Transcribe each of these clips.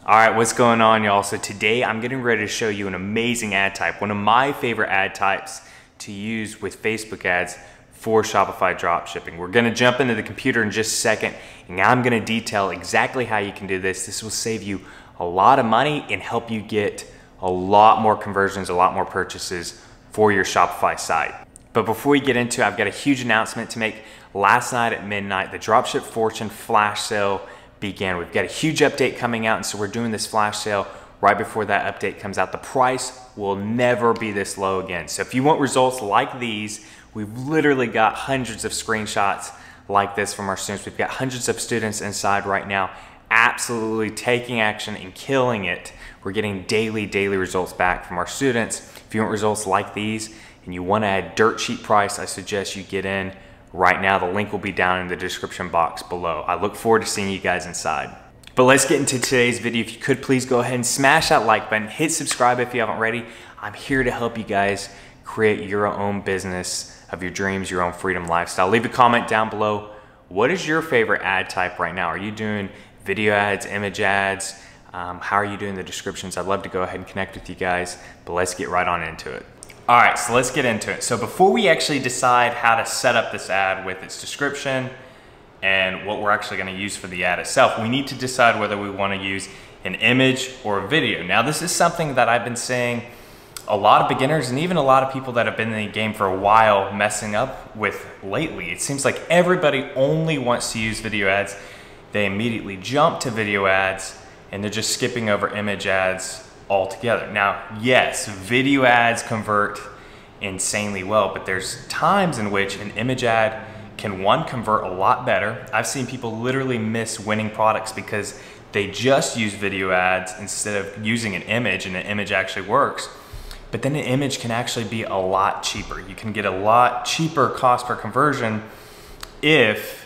All right, what's going on, y'all? So today I'm getting ready to show you an amazing ad type, one of my favorite ad types to use with Facebook ads for Shopify dropshipping. We're gonna jump into the computer in just a second, and I'm gonna detail exactly how you can do this. This will save you a lot of money and help you get a lot more conversions, a lot more purchases for your Shopify site. But before we get into it, I've got a huge announcement to make. Last night at midnight, the Dropship Fortune flash sale began. We've got a huge update coming out, and so we're doing this flash sale right before that update comes out. The price will never be this low again. So if you want results like these, we've literally got hundreds of screenshots like this from our students. We've got hundreds of students inside right now absolutely taking action and killing it. We're getting daily results back from our students. If you want results like these and you want to add dirt cheap price, I suggest you get in right now. The link will be down in the description box below. I look forward to seeing you guys inside. But let's get into today's video. If you could, please go ahead and smash that like button, hit subscribe if you haven't already. I'm here to help you guys create your own business of your dreams, your own freedom lifestyle. Leave a comment down below. What is your favorite ad type right now? Are you doing video ads, image ads? How are you doing the descriptions? I'd love to go ahead and connect with you guys, but let's get right on into it. All right, so let's get into it. So before we actually decide how to set up this ad with its description and what we're actually gonna use for the ad itself, we need to decide whether we wanna use an image or a video. Now, this is something that I've been seeing a lot of beginners and even a lot of people that have been in the game for a while messing up with lately. It seems like everybody only wants to use video ads. They immediately jump to video ads and they're just skipping over image ads altogether. Now, yes, video ads convert insanely well, but there's times in which an image ad can, one, convert a lot better. I've seen people literally miss winning products because they just use video ads instead of using an image, and an image actually works. But then an image can actually be a lot cheaper. You can get a lot cheaper cost per conversion if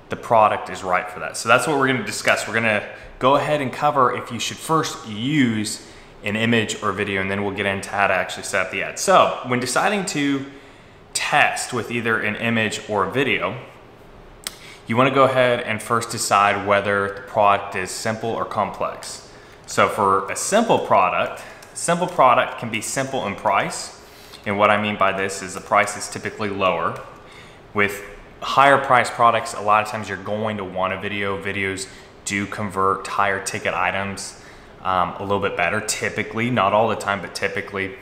the product is right for that. So that's what we're gonna discuss. We're gonna go ahead and cover if you should first use an image or video, and then we'll get into how to actually set up the ad. So when deciding to test with either an image or a video, you wanna go ahead and first decide whether the product is simple or complex. So for a simple product can be simple in price. And what I mean by this is the price is typically lower. With higher priced products, a lot of times you're going to want a video. Videos do convert higher ticket items a little bit better, typically, not all the time, but typically.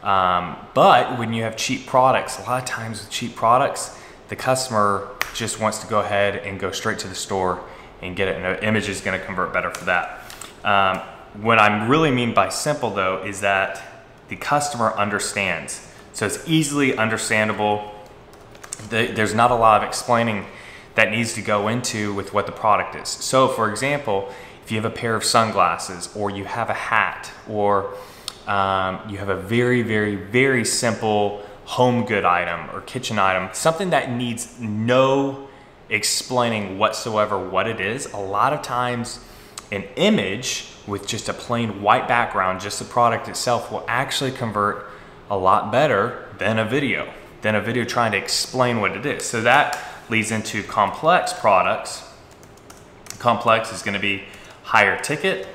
But when you have cheap products, a lot of times with cheap products, the customer just wants to go ahead and go straight to the store and get it, and the image is gonna convert better for that. What I really mean by simple though is that the customer understands. So it's easily understandable. There's not a lot of explaining that needs to go into with what the product is. So for example, if you have a pair of sunglasses, or you have a hat, or you have a very simple home good item or kitchen item, something that needs no explaining whatsoever what it is, a lot of times an image with just a plain white background, just the product itself, will actually convert a lot better than a video trying to explain what it is. So that leads into complex products. Complex is gonna be higher ticket,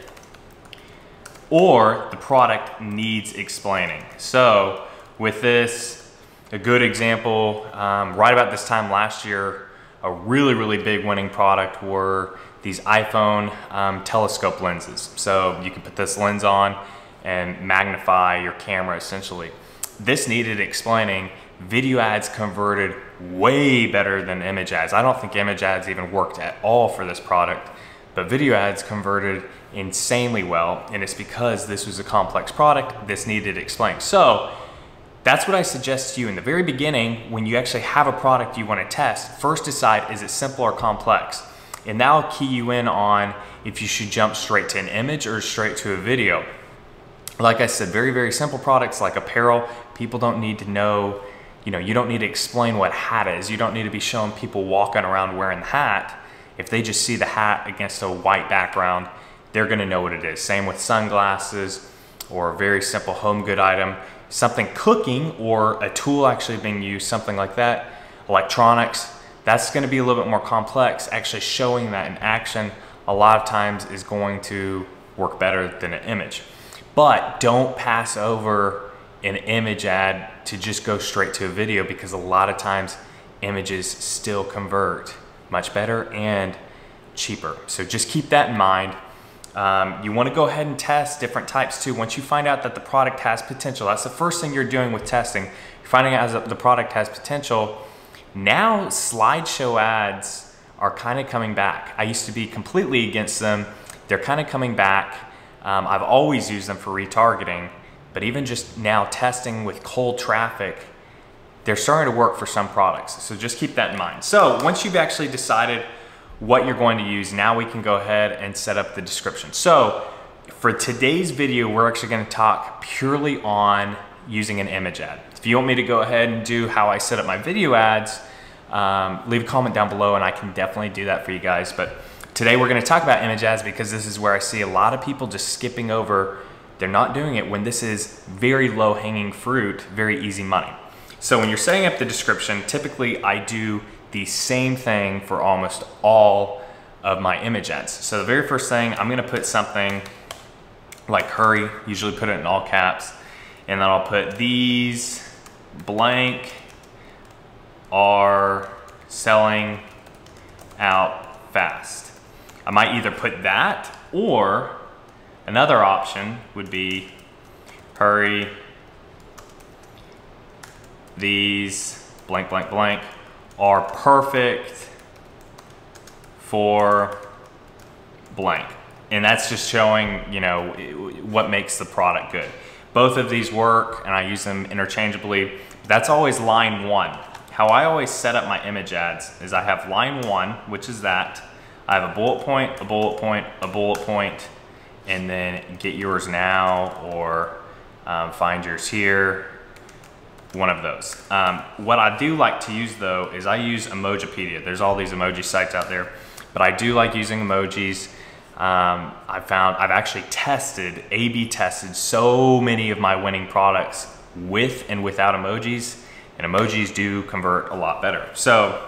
or the product needs explaining. So with this, a good example, right about this time last year, a really big winning product were these iPhone telescope lenses. So you can put this lens on and magnify your camera essentially. This needed explaining. Video ads converted way better than image ads. I don't think image ads even worked at all for this product, but video ads converted insanely well, and it's because this was a complex product. This needed explained. So that's what I suggest to you in the very beginning. When you actually have a product you want to test, first decide, is it simple or complex? And that'll key you in on if you should jump straight to an image or straight to a video. Like I said, very simple products like apparel, people don't need to know, you don't need to explain what hat is. You don't need to be showing people walking around wearing the hat. If they just see the hat against a white background, they're gonna know what it is. Same with sunglasses or a very simple home good item. Something cooking or a tool actually being used, something like that. Electronics, that's gonna be a little bit more complex. Actually showing that in action a lot of times is going to work better than an image. But don't pass over an image ad to just go straight to a video, because a lot of times images still convert much better and cheaper. So just keep that in mind. You want to go ahead and test different types too. Once you find out that the product has potential, that's the first thing you're doing with testing. You're finding out that the product has potential. Now slideshow ads are kind of coming back. I used to be completely against them. They're kind of coming back. I've always used them for retargeting, but even just now testing with cold traffic, they're starting to work for some products. So just keep that in mind. So once you've actually decided what you're going to use, now we can go ahead and set up the description. So for today's video, we're actually going to talk purely on using an image ad. If you want me to go ahead and do how I set up my video ads, leave a comment down below and I can definitely do that for you guys. But today we're going to talk about image ads because this is where I see a lot of people just skipping over. They're not doing it when this is very low hanging fruit, very easy money. So when you're setting up the description, typically I do the same thing for almost all of my image ads. So the very first thing, I'm gonna put something like hurry, usually put it in all caps, and then I'll put these blank are selling out fast. I might either put that, or another option would be hurry, these blank blank blank are perfect for blank. And that's just showing, you know, what makes the product good. Both of these work and I use them interchangeably. That's always line one. How I always set up my image ads is I have line one, which is that. I have a bullet point, a bullet point, a bullet point, and then get yours now or find yours here. One of those. What I do like to use though is I use Emojipedia. There's all these emoji sites out there, but I do like using emojis. I've actually tested, A/B tested so many of my winning products with and without emojis, and emojis do convert a lot better. So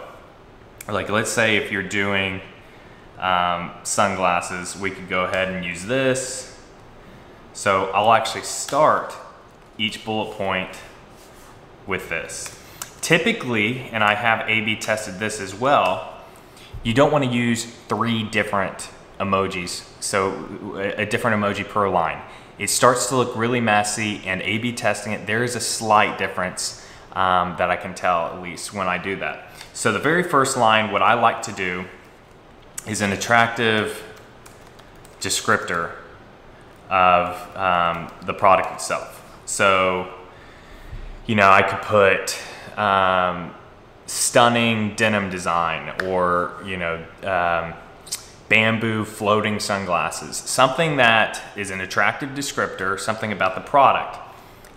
like, let's say if you're doing sunglasses, we could go ahead and use this. So I'll actually start each bullet point with this. Typically, and I have A/B tested this as well, you don't want to use 3 different emojis, so a different emoji per line. It starts to look really messy, and A/B testing it, there is a slight difference that I can tell at least when I do that. So the very first line, what I like to do is an attractive descriptor of the product itself. So you know, I could put stunning denim design, or, you know, bamboo floating sunglasses. Something that is an attractive descriptor, something about the product.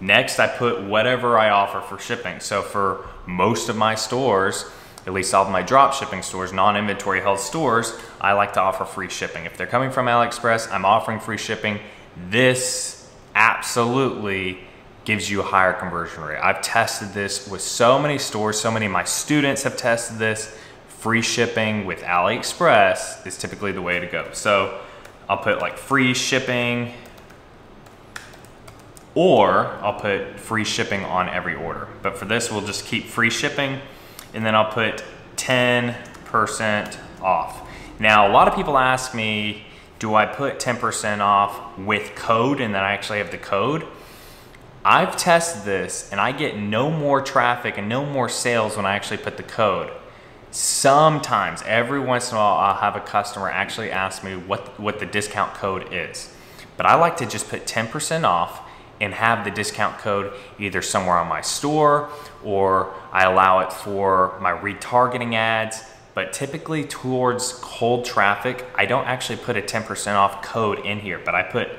Next, I put whatever I offer for shipping. So for most of my stores, at least all of my drop shipping stores, non-inventory held stores, I like to offer free shipping. If they're coming from AliExpress, I'm offering free shipping. This absolutely gives you a higher conversion rate. I've tested this with so many stores, so many of my students have tested this. Free shipping with AliExpress is typically the way to go. So I'll put like free shipping, or I'll put free shipping on every order. But for this, we'll just keep free shipping, and then I'll put 10% off. Now, a lot of people ask me, do I put 10% off with code, and then I actually have the code? I've tested this and I get no more traffic and no more sales when I actually put the code. Sometimes, every once in a while, I'll have a customer actually ask me what the discount code is. But I like to just put 10% off and have the discount code either somewhere on my store, or I allow it for my retargeting ads. But typically towards cold traffic, I don't actually put a 10% off code in here, but I put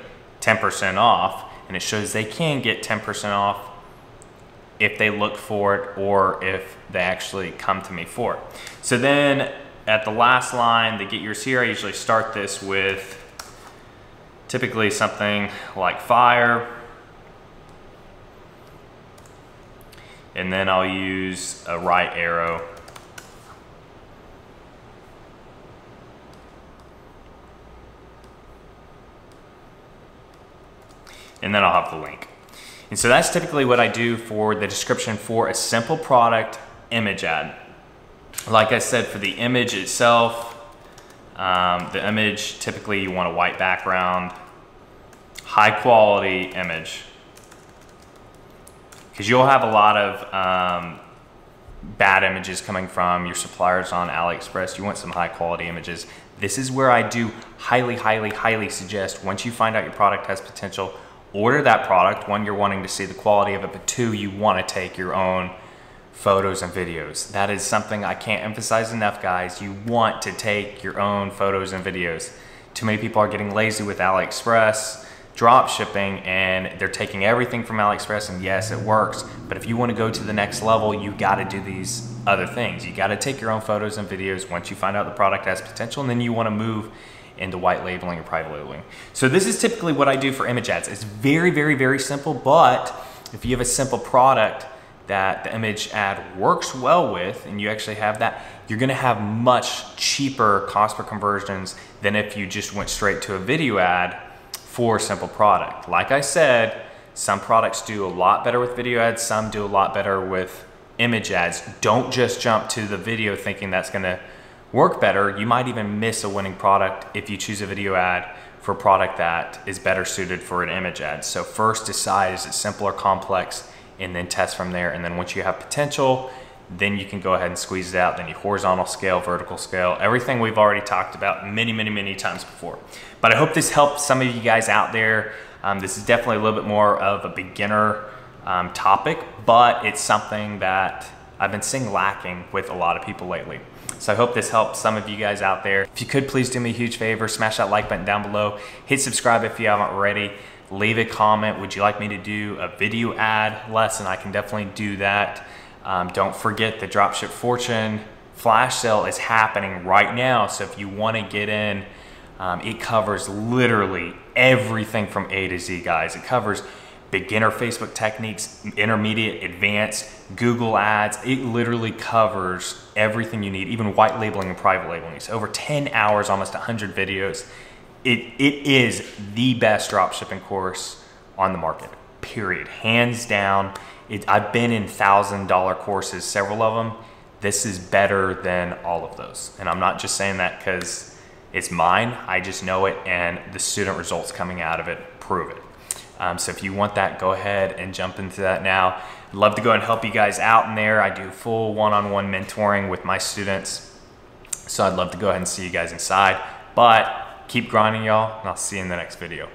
10% off, and it shows they can get 10% off if they look for it or if they actually come to me for it. So then at the last line, the get yours here, I usually start this with typically something like fire. And then I'll use a right arrow. and then I'll have the link. And so that's typically what I do for the description for a simple product image ad. Like I said, for the image itself, the image, typically you want a white background, high quality image, because you'll have a lot of bad images coming from your suppliers on AliExpress. You want some high quality images. This is where I do highly suggest, once you find out your product has potential, order that product. One, you're wanting to see the quality of it, but two, you want to take your own photos and videos. That is something I can't emphasize enough, guys. You want to take your own photos and videos. Too many people are getting lazy with AliExpress drop shipping, and they're taking everything from AliExpress, and yes, it works, but if you want to go to the next level, you got to do these other things. You got to take your own photos and videos once you find out the product has potential, and then you want to move into white labeling or private labeling. So this is typically what I do for image ads. It's very simple, but if you have a simple product that the image ad works well with, and you actually have that, you're gonna have much cheaper cost per conversions than if you just went straight to a video ad for a simple product. Like I said, some products do a lot better with video ads, some do a lot better with image ads. Don't just jump to the video thinking that's gonna work better. You might even miss a winning product if you choose a video ad for a product that is better suited for an image ad. So first decide, is it simple or complex, and then test from there. And then once you have potential, then you can go ahead and squeeze it out. Then you horizontal scale, vertical scale, everything we've already talked about many times before. But I hope this helps some of you guys out there. This is definitely a little bit more of a beginner topic, but it's something that I've been seeing lacking with a lot of people lately. So I hope this helps some of you guys out there. If you could, please do me a huge favor, smash that like button down below, hit subscribe if you haven't already, leave a comment. Would you like me to do a video ad lesson? I can definitely do that. Don't forget the Dropship Fortune flash sale is happening right now. So if you want to get in, it covers literally everything from A to Z, guys. It covers beginner Facebook techniques, intermediate, advanced, Google ads. It literally covers everything you need, even white labeling and private labeling. It's over 10 hours, almost 100 videos. It is the best dropshipping course on the market, period. Hands down. I've been in $1,000 courses, several of them. This is better than all of those. And I'm not just saying that because it's mine. I just know it, and the student results coming out of it prove it. So if you want that, go ahead and jump into that now. I'd love to go and help you guys out in there. I do full one-on-one mentoring with my students. So I'd love to go ahead and see you guys inside. But keep grinding, y'all, and I'll see you in the next video.